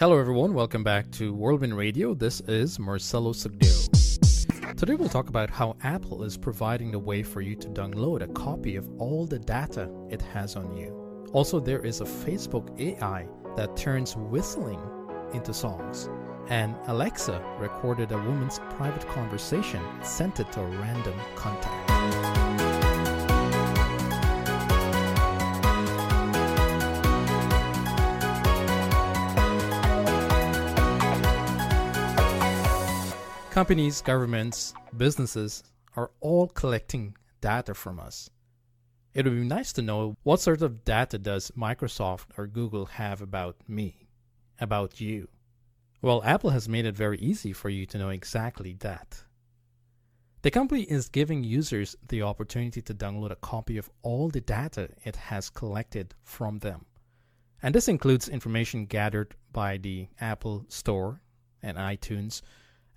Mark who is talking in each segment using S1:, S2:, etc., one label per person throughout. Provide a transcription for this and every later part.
S1: Hello everyone, welcome back to Whirlwind Radio. This is Marcelo Sugdeo. Today we'll talk about how Apple is providing the way for you to download a copy of all the data it has on you. Also, there is a Facebook AI that turns whistling into songs. And Alexa recorded a woman's private conversation, sent it to a random contact. Companies, governments, businesses are all collecting data from us. It would be nice to know what sort of data does Microsoft or Google have about me, about you. Well, Apple has made it very easy for you to know exactly that. The company is giving users the opportunity to download a copy of all the data it has collected from them. And this includes information gathered by the Apple Store and iTunes,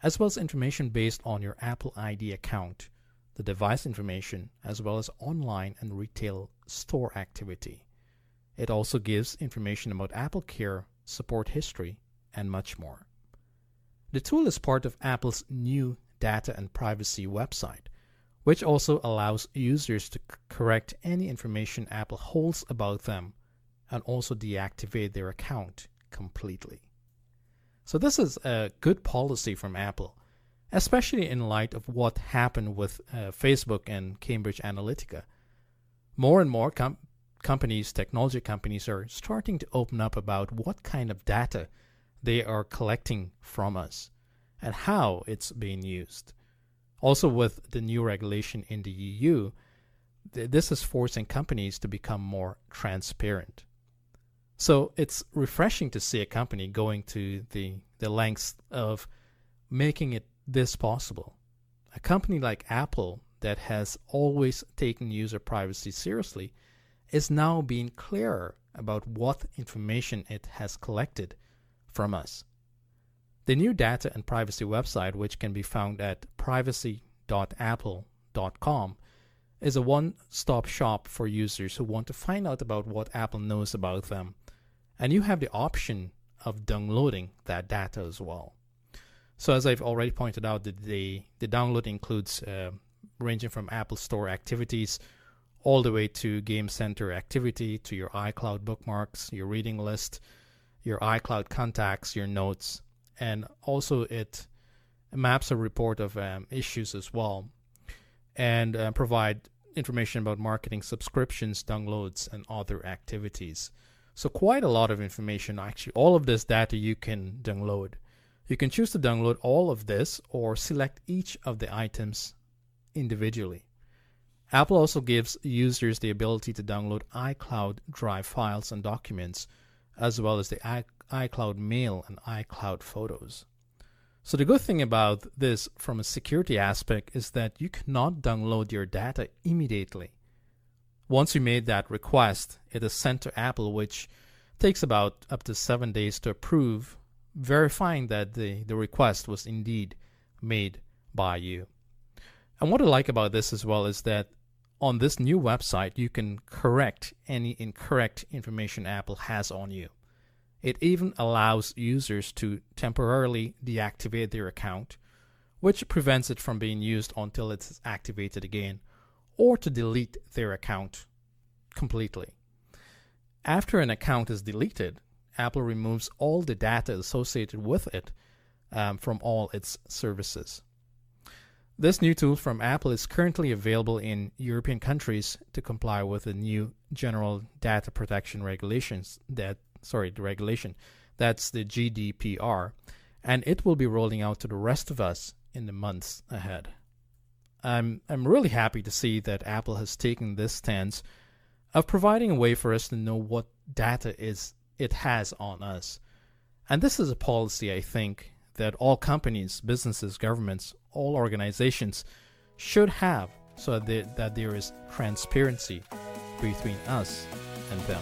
S1: as well as information based on your Apple ID account, the device information, as well as online and retail store activity. It also gives information about AppleCare, support history, and much more. The tool is part of Apple's new data and privacy website, which also allows users to correct any information Apple holds about them and also deactivate their account completely. So this is a good policy from Apple, especially in light of what happened with Facebook and Cambridge Analytica. More and more companies, technology companies, are starting to open up about what kind of data they are collecting from us and how it's being used. Also, with the new regulation in the EU, this is forcing companies to become more transparent. So it's refreshing to see a company going to the lengths of making it this possible. A company like Apple that has always taken user privacy seriously is now being clearer about what information it has collected from us. The new data and privacy website, which can be found at privacy.apple.com, is a one-stop shop for users who want to find out about what Apple knows about them. And you have the option of downloading that data as well. So as I've already pointed out, the download includes ranging from Apple Store activities all the way to Game Center activity, to your iCloud bookmarks, your reading list, your iCloud contacts, your notes, and also it maps a report of issues as well, and provide information about marketing, subscriptions, downloads, and other activities. So quite a lot of information. Actually, all of this data you can download. You can choose to download all of this or select each of the items individually. Apple also gives users the ability to download iCloud Drive files and documents, as well as the iCloud Mail and iCloud Photos. So the good thing about this from a security aspect is that you cannot download your data immediately. Once you made that request, it is sent to Apple, which takes about up to 7 days to approve, verifying that the request was indeed made by you. And what I like about this as well is that on this new website, you can correct any incorrect information Apple has on you. It even allows users to temporarily deactivate their account, which prevents it from being used until it's activated again, or to delete their account completely. After an account is deleted, Apple removes all the data associated with it from all its services. This new tool from Apple is currently available in European countries to comply with the new General Data Protection Regulations, the regulation, that's the GDPR, and it will be rolling out to the rest of us in the months ahead. I'm really happy to see that Apple has taken this stance of providing a way for us to know what data it has on us. And this is a policy, I think, that all companies, businesses, governments, all organizations should have, so that there is transparency between us and them.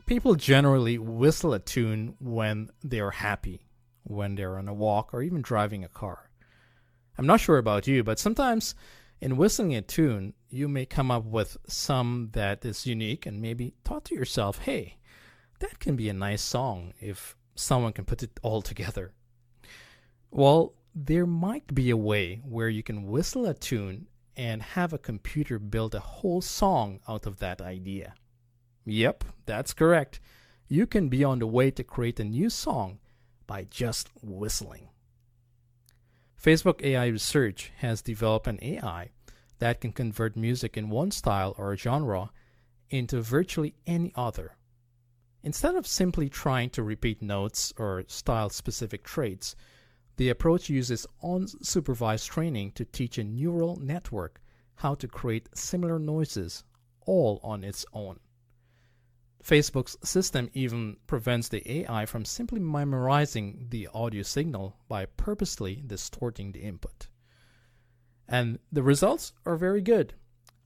S1: People generally whistle a tune when they are happy, when they're on a walk, or even driving a car. I'm not sure about you, but sometimes In whistling a tune, you may come up with some that is unique and maybe thought to yourself, hey, that can be a nice song if someone can put it all together. Well, there might be a way where you can whistle a tune and have a computer build a whole song out of that idea. Yep, that's correct. You can be on the way to create a new song by just whistling. Facebook AI Research has developed an AI that can convert music in one style or genre into virtually any other. Instead of simply trying to repeat notes or style-specific traits, the approach uses unsupervised training to teach a neural network how to create similar noises all on its own. Facebook's system even prevents the AI from simply memorizing the audio signal by purposely distorting the input. And the results are very good.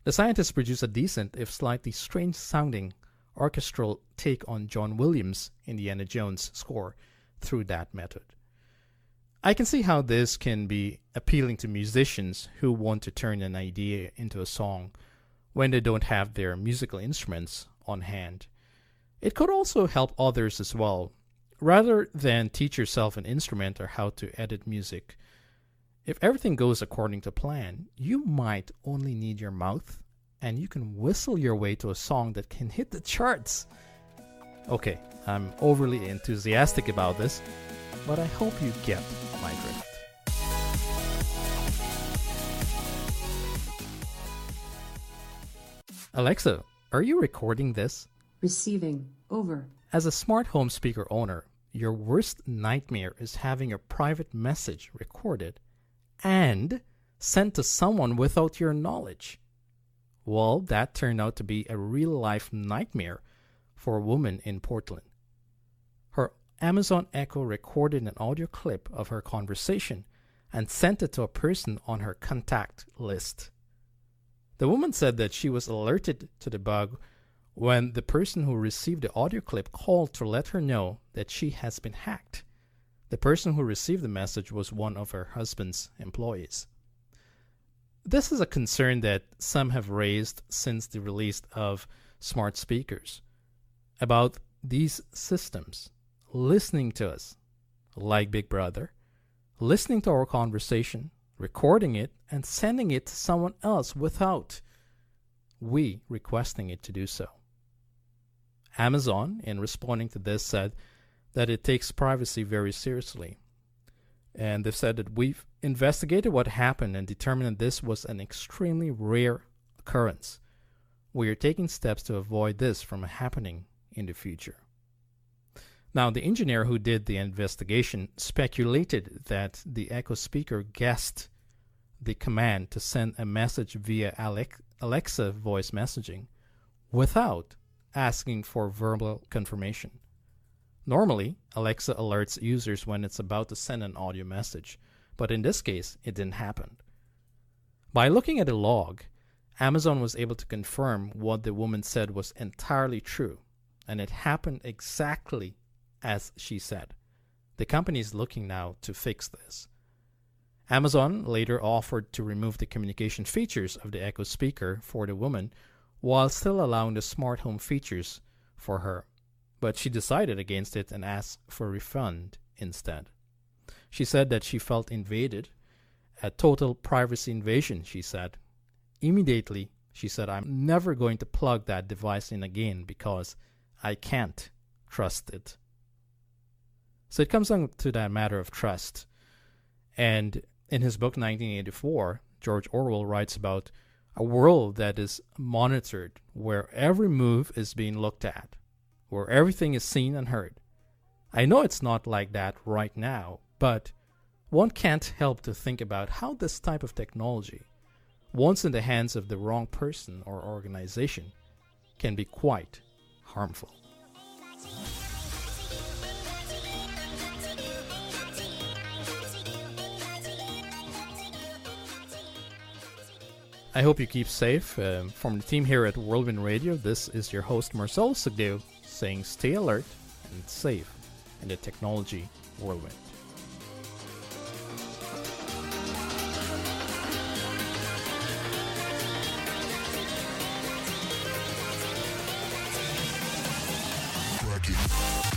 S1: The scientists produce a decent, if slightly strange-sounding, orchestral take on John Williams' Indiana Jones score through that method. I can see how this can be appealing to musicians who want to turn an idea into a song when they don't have their musical instruments on hand. It could also help others as well. Rather than teach yourself an instrument or how to edit music, if everything goes according to plan, you might only need your mouth and you can whistle your way to a song that can hit the charts. Okay, I'm overly enthusiastic about this, but I hope you get my drift. Alexa, are you recording this?
S2: Receiving. Over.
S1: As a smart home speaker owner, your worst nightmare is having a private message recorded and sent to someone without your knowledge. Well, that turned out to be a real-life nightmare for a woman in Portland. Her Amazon Echo recorded an audio clip of her conversation and sent it to a person on her contact list. The woman said that she was alerted to the bug when the person who received the audio clip called to let her know that she has been hacked. The person who received the message was one of her husband's employees. This is a concern that some have raised since the release of smart speakers about these systems listening to us, like Big Brother, listening to our conversation, recording it, and sending it to someone else without we requesting it to do so. Amazon, in responding to this, said that it takes privacy very seriously. And they've said that we've investigated what happened and determined that this was an extremely rare occurrence. We are taking steps to avoid this from happening in the future. Now, the engineer who did the investigation speculated that the Echo speaker guessed the command to send a message via Alexa voice messaging without asking for verbal confirmation. Normally, Alexa alerts users when it's about to send an audio message, but in this case, it didn't happen. By looking at a log, Amazon was able to confirm what the woman said was entirely true, and it happened exactly as she said. The company is looking now to fix this. Amazon later offered to remove the communication features of the Echo speaker for the woman while still allowing the smart home features for her. But she decided against it and asked for a refund instead. She said that she felt invaded, a total privacy invasion, she said. Immediately, she said, I'm never going to plug that device in again because I can't trust it. So it comes down to that matter of trust. And in his book 1984, George Orwell writes about a world that is monitored, where every move is being looked at, where everything is seen and heard. I know it's not like that right now, but one can't help to think about how this type of technology, once in the hands of the wrong person or organization, can be quite harmful. I hope you keep safe. From the team here at Whirlwind Radio, this is your host Marcelo Sagdeo saying stay alert and safe in the technology whirlwind.
S3: it.